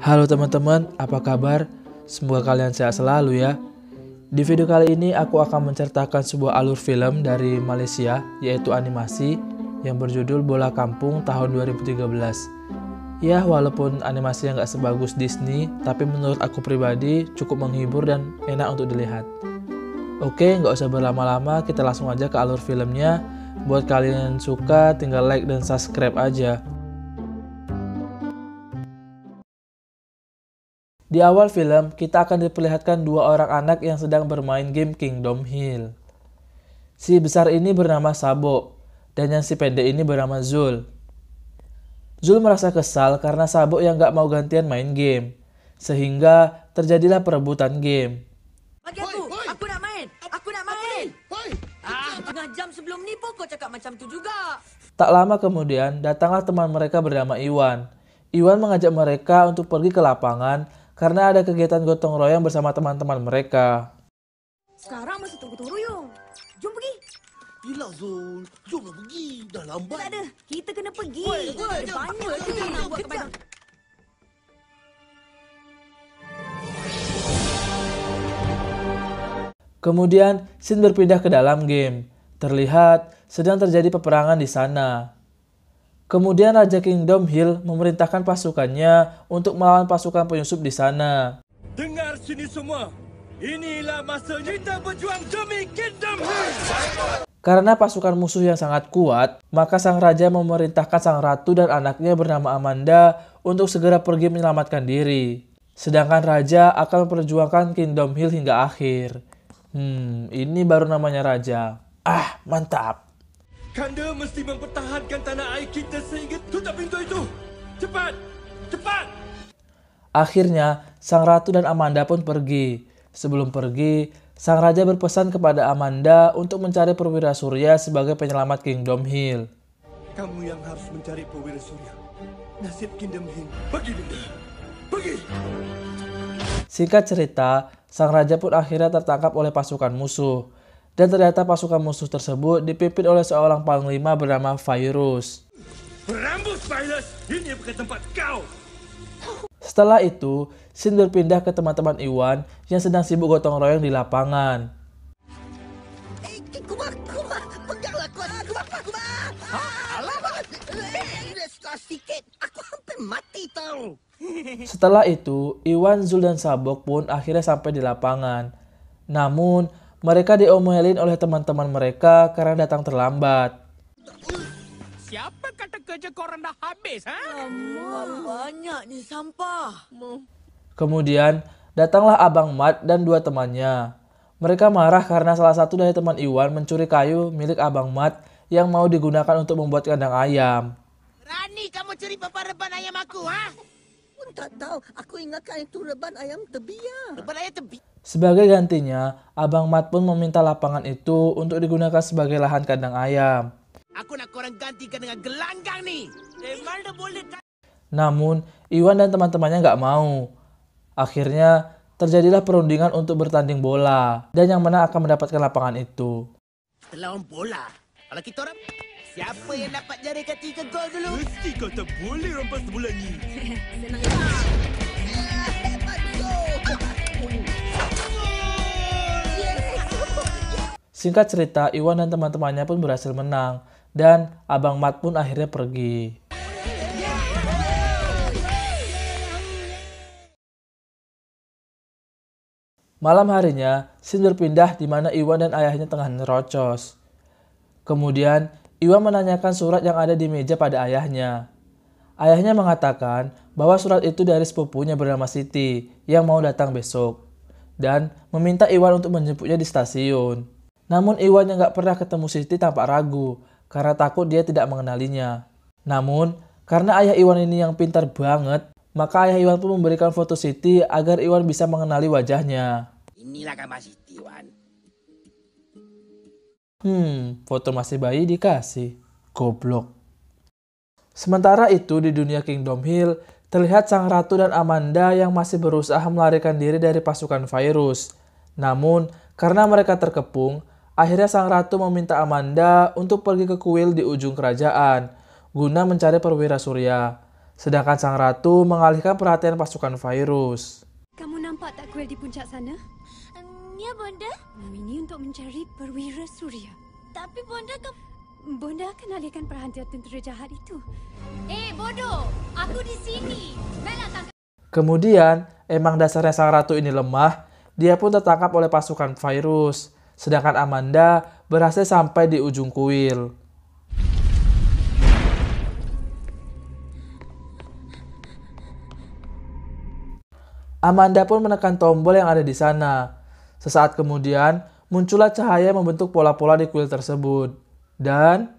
Halo teman-teman, apa kabar? Semoga kalian sehat selalu ya. Di video kali ini aku akan menceritakan sebuah alur film dari Malaysia, yaitu animasi yang berjudul Bola Kampung tahun 2013. Ya, walaupun animasinya nggak sebagus Disney, tapi menurut aku pribadi cukup menghibur dan enak untuk dilihat. Oke, nggak usah berlama-lama, kita langsung aja ke alur filmnya. Buat kalian yang suka, tinggal like dan subscribe aja. Di awal film, kita akan diperlihatkan dua orang anak yang sedang bermain game Kingdom Hill. Si besar ini bernama Sabo, dan yang si pendek ini bernama Zul. Zul merasa kesal karena Sabo yang gak mau gantian main game, sehingga terjadilah perebutan game. Bagi aku nak main. Aku nak main. Tengah jam sebelum ni pun kau cakap macam tu juga. Tak lama kemudian, datanglah teman mereka bernama Iwan. Iwan mengajak mereka untuk pergi ke lapangan karena ada kegiatan gotong royong bersama teman-teman mereka. Sekarang masih tunggu ruyung. Jom pergi. Yelah Zul, jomlah pergi. Dah lambat. Tak ada. Kita kena pergi. Ada banyak kita nak buat kepada. Kemudian, scene berpindah ke dalam game. Terlihat sedang terjadi peperangan di sana. Kemudian Raja Kingdom Hill memerintahkan pasukannya untuk melawan pasukan penyusup di sana. Dengar sini semua. Inilah masanya kita berjuang demi Kingdom Hill. Karena pasukan musuh yang sangat kuat, maka sang raja memerintahkan sang ratu dan anaknya bernama Amanda untuk segera pergi menyelamatkan diri. Sedangkan raja akan memperjuangkan Kingdom Hill hingga akhir. Ini baru namanya raja. Mantap. Kanda mesti mempertahankan tanah air kita sehingga tutup pintu itu. Cepat! Cepat! Akhirnya, sang ratu dan Amanda pun pergi. Sebelum pergi, sang raja berpesan kepada Amanda untuk mencari perwira surya sebagai penyelamat Kingdom Hill. Kamu yang harus mencari perwira surya. Nasib Kingdom Hill. Pergi, Linda. Pergi! Singkat cerita, sang raja pun akhirnya tertangkap oleh pasukan musuh. Dan ternyata pasukan musuh tersebut dipimpin oleh seorang panglima bernama Virus. Berambus, Silas! Ini bukan tempat kau! Setelah itu, scene berpindah ke teman-teman Iwan yang sedang sibuk gotong royong di lapangan. Kumar. Peganglah Kumar. Alamak. Restart sikit. Aku hampir mati tau. Setelah itu, Iwan, Zul, dan Sabok pun akhirnya sampai di lapangan. Namun, mereka diomelin oleh teman-teman mereka karena datang terlambat. Siapa kata kerja korang dah habis, ha? Banyak ni sampah. Kemudian, datanglah Abang Mat dan dua temannya. Mereka marah karena salah satu dari teman Iwan mencuri kayu milik Abang Mat yang mau digunakan untuk membuat kandang ayam. Rani kamu curi reban ayam aku, ha? Pun tak tahu. Aku ingatkan itu reban ayam tebi ya. Reban ayam tebi? Sebagai gantinya, Abang Mat pun meminta lapangan itu untuk digunakan sebagai lahan kandang ayam. Aku nak korang gantikan dengan gelanggang ni. Mana boleh. Namun, Iwan dan teman-temannya nggak mau. Akhirnya, terjadilah perundingan untuk bertanding bola, dan yang menang akan mendapatkan lapangan itu. Lawan bola. Kalau kita orang, siapa yang dapat jaringkan 3 gol dulu? Mesti kau tak boleh rampas bola ni. Hebat Zul. Singkat cerita, Iwan dan teman-temannya pun berhasil menang, dan Abang Mat pun akhirnya pergi. Malam harinya, scene berpindah di mana Iwan dan ayahnya tengah nerocos. Kemudian, Iwan menanyakan surat yang ada di meja pada ayahnya. Ayahnya mengatakan bahwa surat itu dari sepupunya bernama Siti yang mau datang besok, dan meminta Iwan untuk menjemputnya di stasiun. Namun Iwan yang gak pernah ketemu Siti tampak ragu, karena takut dia tidak mengenalinya. Namun, karena ayah Iwan ini yang pintar banget, maka ayah Iwan pun memberikan foto Siti agar Iwan bisa mengenali wajahnya. Inilah gambar Siti, Wan. Foto masih bayi dikasih. Goblok. Sementara itu di dunia Kingdom Hill, terlihat sang ratu dan Amanda yang masih berusaha melarikan diri dari pasukan Virus. Namun, karena mereka terkepung, akhirnya sang ratu meminta Amanda untuk pergi ke kuil di ujung kerajaan, guna mencari perwira surya. Sedangkan sang ratu mengalihkan perhatian pasukan virus. Kamu nampak tak kuil di puncak sana? Ya, Bonda. Ini untuk mencari perwira Surya. Tapi Bonda Bonda akan alihkan perhatian tentera jahat itu. bodoh. Aku di sini. Bella tak... Kemudian, emang dasarnya sang ratu ini lemah, dia pun tertangkap oleh pasukan virus. Sedangkan Amanda berhasil sampai di ujung kuil. Amanda pun menekan tombol yang ada di sana. Sesaat kemudian, muncullah cahaya membentuk pola-pola di kuil tersebut. Dan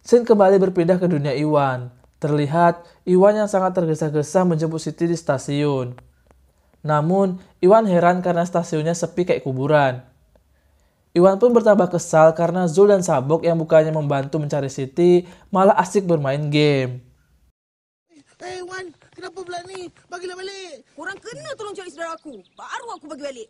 scene kembali berpindah ke dunia Iwan. Terlihat Iwan yang sangat tergesa-gesa menjemput Siti di stasiun. Namun, Iwan heran karena stasiunnya sepi kayak kuburan. Iwan pun bertambah kesal karena Zul dan Sabok yang bukannya membantu mencari Siti, malah asik bermain game. Wan, kenapa pula ni? Bagilah balik. Korang kena tolong cari saudara aku. Baru aku bagi balik.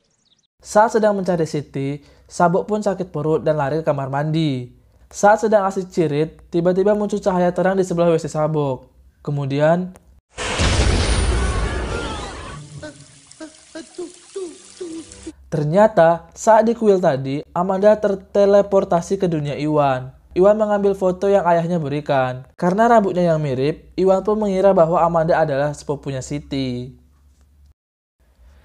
Saat sedang mencari Siti, Sabok pun sakit perut dan lari ke kamar mandi. Saat sedang asik cirit, tiba-tiba muncul cahaya terang di sebelah WC Sabok. Kemudian, ternyata saat di kuil tadi, Amanda terteleportasi ke dunia Iwan. Iwan mengambil foto yang ayahnya berikan. Karena rambutnya yang mirip, Iwan pun mengira bahwa Amanda adalah sepupunya Siti.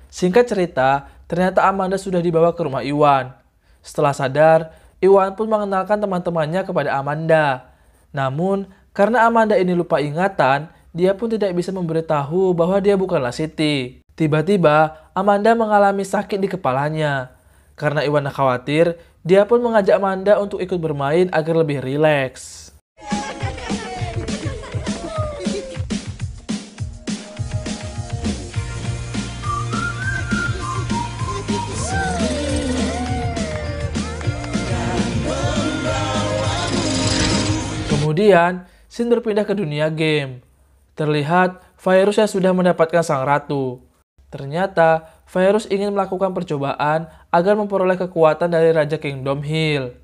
Singkat cerita, ternyata Amanda sudah dibawa ke rumah Iwan. Setelah sadar, Iwan pun mengenalkan teman-temannya kepada Amanda. Namun, karena Amanda ini lupa ingatan, dia pun tidak bisa memberitahu bahwa dia bukanlah Siti. Tiba-tiba, Amanda mengalami sakit di kepalanya. Karena Iwan khawatir, dia pun mengajak Amanda untuk ikut bermain agar lebih rileks. Kemudian, scene berpindah ke dunia game. Terlihat, virus yang sudah mendapatkan sang ratu. Ternyata, virus ingin melakukan percobaan agar memperoleh kekuatan dari Raja Kingdom Hill.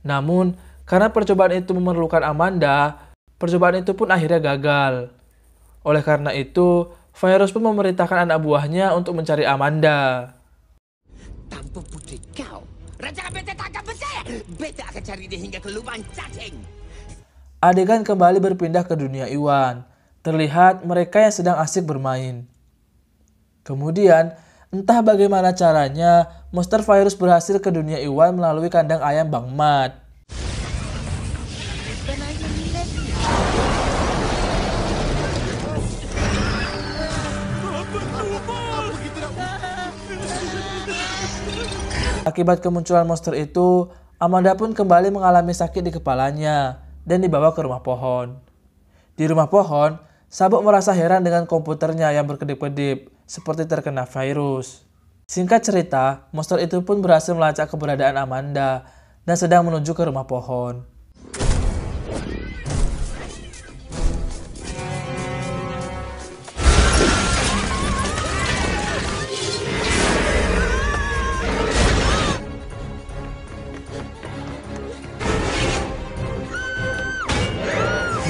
Namun, karena percobaan itu memerlukan Amanda, percobaan itu pun akhirnya gagal. Oleh karena itu, virus pun memerintahkan anak buahnya untuk mencari Amanda. Tanpa putri kau, Raja Beta tak akan percaya. Beta akan cari dia hingga ke lubang cacing. Adegan kembali berpindah ke dunia Iwan. Terlihat mereka yang sedang asik bermain. Kemudian, entah bagaimana caranya, monster virus berhasil ke dunia Iwan melalui kandang ayam Bang Mat. Akibat kemunculan monster itu, Amanda pun kembali mengalami sakit di kepalanya dan dibawa ke rumah pohon. Di rumah pohon, Sabok merasa heran dengan komputernya yang berkedip-kedip, seperti terkena virus. Singkat cerita, monster itu pun berhasil melacak keberadaan Amanda dan sedang menuju ke rumah pohon.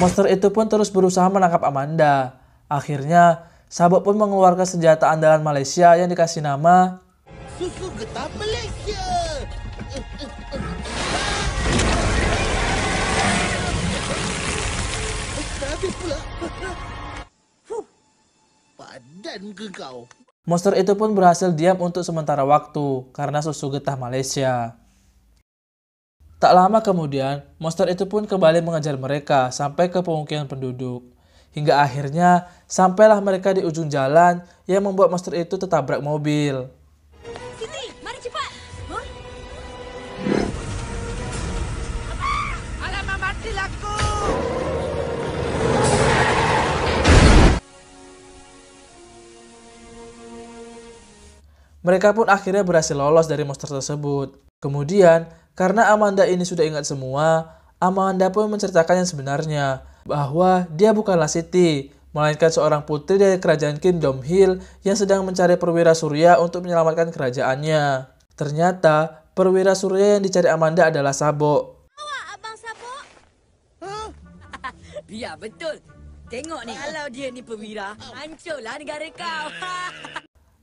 Monster itu pun terus berusaha menangkap Amanda. Akhirnya, Sabok pun mengeluarkan senjata andalan Malaysia yang dikasih nama Susu getah Malaysia. Habis pula. Padan ke kau. Monster itu pun berhasil diam untuk sementara waktu karena susu getah Malaysia. Tak lama kemudian, monster itu pun kembali mengejar mereka sampai ke pemukiman penduduk. Hingga akhirnya, sampailah mereka di ujung jalan yang membuat monster itu tertabrak mobil. Siti, mari cepat. Huh? Alamak, matilah aku. Mereka pun akhirnya berhasil lolos dari monster tersebut. Kemudian, karena Amanda ini sudah ingat semua, Amanda pun menceritakan yang sebenarnya, bahwa dia bukanlah Siti, melainkan seorang putri dari kerajaan Kingdom Hill yang sedang mencari perwira surya untuk menyelamatkan kerajaannya. Ternyata, perwira surya yang dicari Amanda adalah Sabok. Awak, Abang Sabuk. Biar betul. Tengok ni, kalau dia ni perwira, hancurlah negara kau.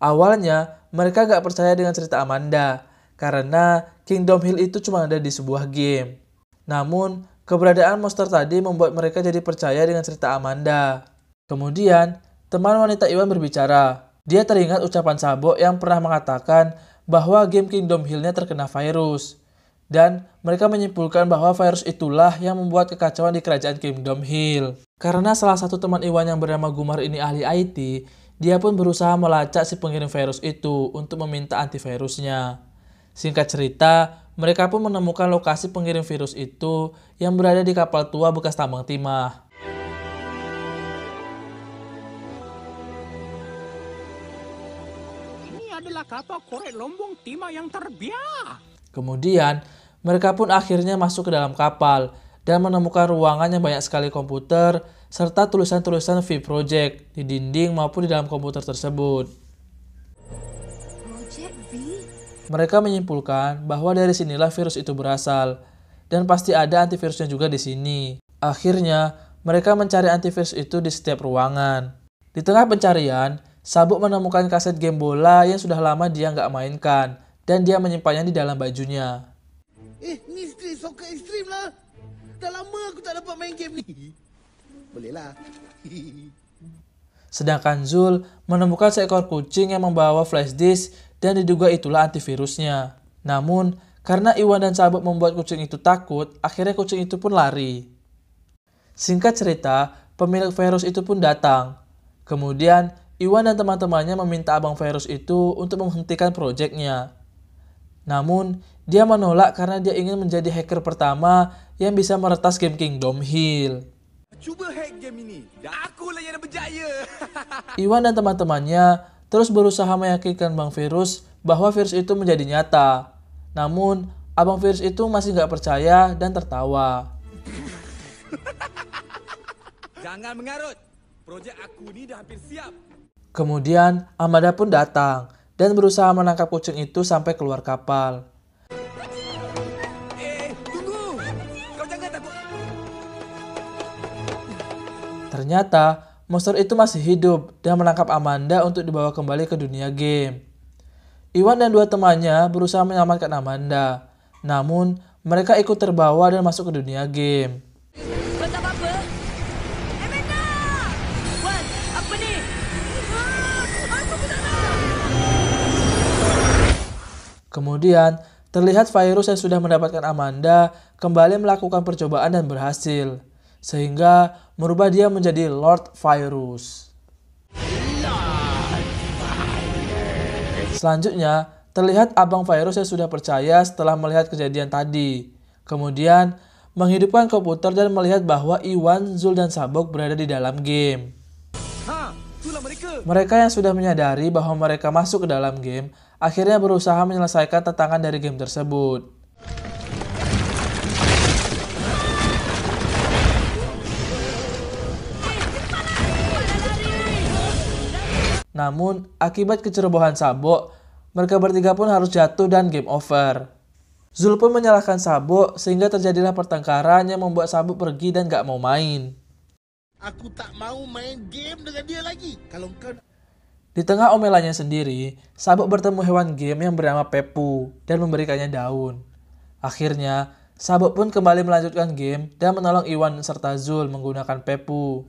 Awalnya, mereka gak percaya dengan cerita Amanda, karena Kingdom Hill itu cuma ada di sebuah game. Namun, keberadaan monster tadi membuat mereka jadi percaya dengan cerita Amanda. Kemudian, teman wanita Iwan berbicara. Dia teringat ucapan Sabok yang pernah mengatakan bahwa game Kingdom Hill-nya terkena virus. Dan mereka menyimpulkan bahwa virus itulah yang membuat kekacauan di kerajaan Kingdom Hill. Karena salah satu teman Iwan yang bernama Gumar ini ahli IT, dia pun berusaha melacak si pengirim virus itu untuk meminta antivirusnya. Singkat cerita, mereka pun menemukan lokasi pengirim virus itu yang berada di kapal tua bekas tambang timah. Ini adalah kapal korek lombong timah yang terbiak. Kemudian, mereka pun akhirnya masuk ke dalam kapal dan menemukan ruangan yang banyak sekali komputer serta tulisan-tulisan V Project di dinding maupun di dalam komputer tersebut. Project V? Mereka menyimpulkan bahwa dari sinilah virus itu berasal dan pasti ada antivirusnya juga di sini. Akhirnya, mereka mencari antivirus itu di setiap ruangan. Di tengah pencarian, Sabuk menemukan kaset game bola yang sudah lama dia nggak mainkan dan dia menyimpannya di dalam bajunya. Ni street soccer ekstrim lah. Dah lama aku tak dapat main game ni. Boleh lah. Sedangkan Zul menemukan seekor kucing yang membawa flash disk dan diduga itulah antivirusnya. Namun, karena Iwan dan Sabuk membuat kucing itu takut, akhirnya kucing itu pun lari. Singkat cerita, pemilik virus itu pun datang. Kemudian, Iwan dan teman-temannya meminta abang virus itu untuk menghentikan proyeknya. Namun, dia menolak karena dia ingin menjadi hacker pertama yang bisa meretas game Kingdom Hill. Cuba hack game ini. Dan akulah yang berjaya. Iwan dan teman-temannya terus berusaha meyakinkan Bang Virus bahwa virus itu menjadi nyata. Namun, abang virus itu masih nggak percaya dan tertawa. Jangan mengarut. Projek aku ni dah hampir siap. Kemudian, Amanda pun datang dan berusaha menangkap kucing itu sampai keluar kapal. Tunggu. Kau jangan takut. Ternyata, monster itu masih hidup dan menangkap Amanda untuk dibawa kembali ke dunia game. Iwan dan dua temannya berusaha menyelamatkan Amanda. Namun, mereka ikut terbawa dan masuk ke dunia game. Kau tak apa-apa? Amanda! Wan, apa ni? Aku tak tahu. Kemudian, terlihat virus yang sudah mendapatkan Amanda kembali melakukan percobaan dan berhasil. Sehingga merubah dia menjadi Lord Virus. Selanjutnya, terlihat abang virus yang sudah percaya setelah melihat kejadian tadi. Kemudian, menghidupkan komputer dan melihat bahwa Iwan, Zul, dan Sabok berada di dalam game. Itulah mereka. Mereka yang sudah menyadari bahwa mereka masuk ke dalam game, akhirnya berusaha menyelesaikan tantangan dari game tersebut. Namun, akibat kecerobohan Sabok, mereka bertiga pun harus jatuh dan game over. Zul pun menyalahkan Sabok sehingga terjadilah pertengkaran yang membuat Sabok pergi dan gak mau main. Aku tak mau main game dengan dia lagi. Kalau kau... Di tengah omelannya sendiri, Sabok bertemu hewan game yang bernama Pepu dan memberikannya daun. Akhirnya, Sabok pun kembali melanjutkan game dan menolong Iwan serta Zul menggunakan Pepu.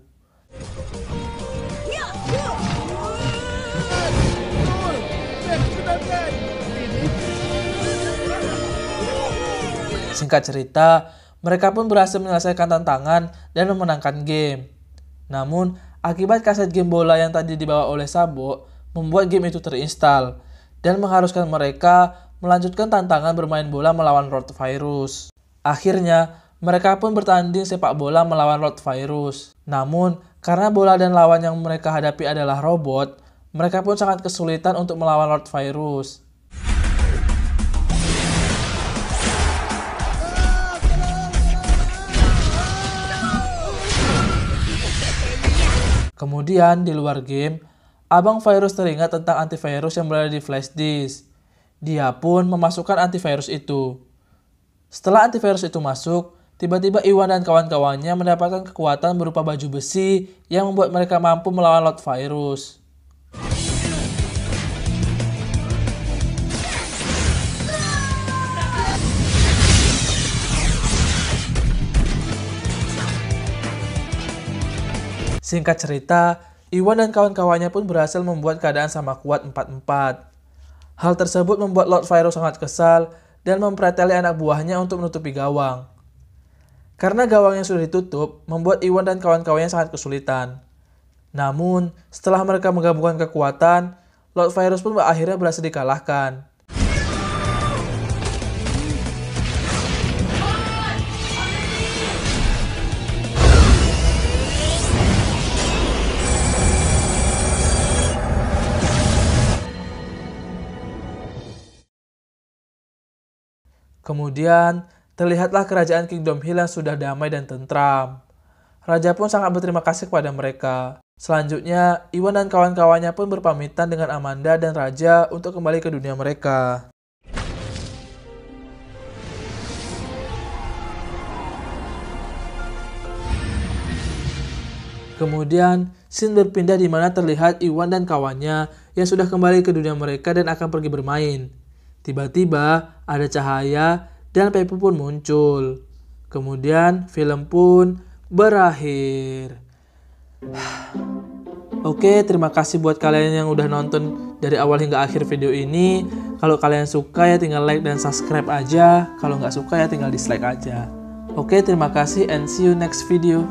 Singkat cerita, mereka pun berhasil menyelesaikan tantangan dan memenangkan game. Namun, akibat kaset game bola yang tadi dibawa oleh Sabok, membuat game itu terinstal dan mengharuskan mereka melanjutkan tantangan bermain bola melawan Lord Virus. Akhirnya, mereka pun bertanding sepak bola melawan Lord Virus. Namun, karena bola dan lawan yang mereka hadapi adalah robot, mereka pun sangat kesulitan untuk melawan Lord Virus. Kemudian di luar game, Abang Virus teringat tentang antivirus yang berada di flash disk. Dia pun memasukkan antivirus itu. Setelah antivirus itu masuk, tiba-tiba Iwan dan kawan-kawannya mendapatkan kekuatan berupa baju besi yang membuat mereka mampu melawan Lord Virus. Singkat cerita, Iwan dan kawan-kawannya pun berhasil membuat keadaan sama kuat 4-4. Hal tersebut membuat Lord Virus sangat kesal dan mempreteli anak buahnya untuk menutupi gawang. Karena gawang yang sudah ditutup, membuat Iwan dan kawan-kawannya sangat kesulitan. Namun, setelah mereka menggabungkan kekuatan, Lord Virus pun akhirnya berhasil dikalahkan. Kemudian, terlihatlah kerajaan Kingdom Hill yang sudah damai dan tentram. Raja pun sangat berterima kasih kepada mereka. Selanjutnya, Iwan dan kawan-kawannya pun berpamitan dengan Amanda dan Raja untuk kembali ke dunia mereka. Kemudian, scene berpindah di mana terlihat Iwan dan kawannya yang sudah kembali ke dunia mereka dan akan pergi bermain. Tiba-tiba ada cahaya dan Pepe pun muncul. Kemudian film pun berakhir. Oke, terima kasih buat kalian yang udah nonton dari awal hingga akhir video ini. Kalau kalian suka ya tinggal like dan subscribe aja. Kalau nggak suka ya tinggal dislike aja. Oke, terima kasih and see you next video.